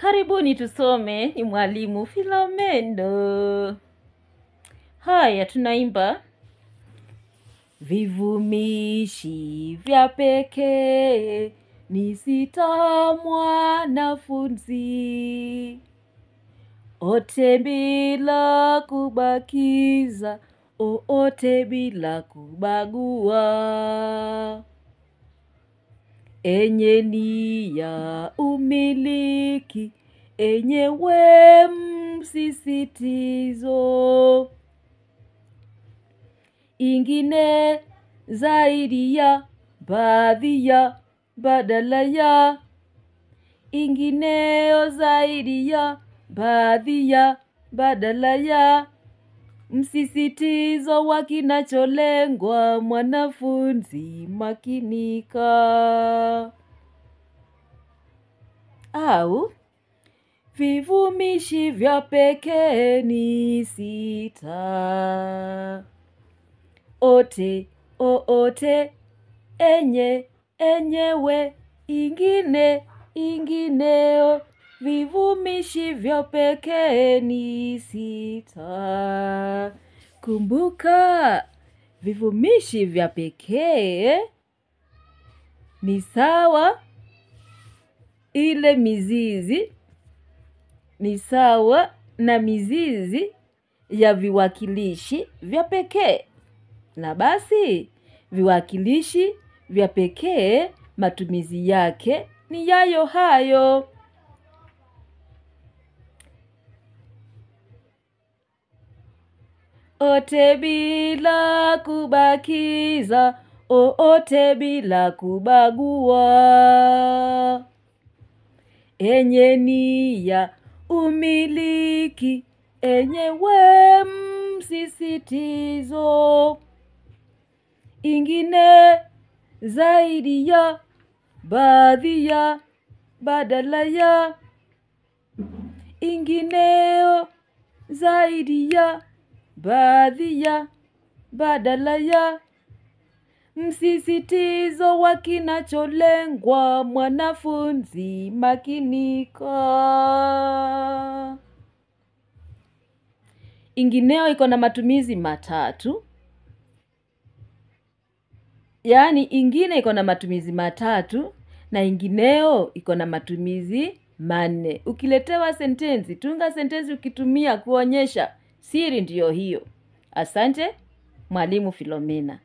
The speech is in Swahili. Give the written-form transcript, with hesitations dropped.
Karibuni tusome, ni mwalimu Philomeno. Haya, tunaimba. Vivumishi vya pekee ni sita mwanafunzi, ote bila kubakiza, ote bila kubagua. Enye nia umiliki, enyewe msisitizo, ingine zaidi ya, baadhi ya, badala ya, ingineo zaidi ya, baadhi ya, badala ya, msisitizo wa kinacholengwa, mwanafunzi makinika. Au vivumishi vya pekee ni sita. Ote, ote, enye, enyewe, ingine, ingineo. Vivumishi vya pekee ni sita. Kumbuka, vivumishi vya pekee ni sawa, ile mizizi ni sawa na mizizi ya viwakilishi vya pekee. Na basi, viwakilishi vya pekee matumizi yake ni yayo hayo. Ote bila kubakiza, ote bila kubagua. Enye nia umiliki, enyewe msisitizo, ingine zaidi ya, baadhi ya, badala ya, ingineo zaidi ya, baadhi ya, badala ya, msisitizo wa kinacholengwa, mwanafunzi makinika. Ingineo iko na matumizi matatu. Yaani ingine iko na matumizi matatu na ingineo iko na matumizi manne. Ukiletewa sentensi, tunga sentensi ukitumia kuonyesha. Siri ndiyo hiyo. Asante, mwalimu Philomena.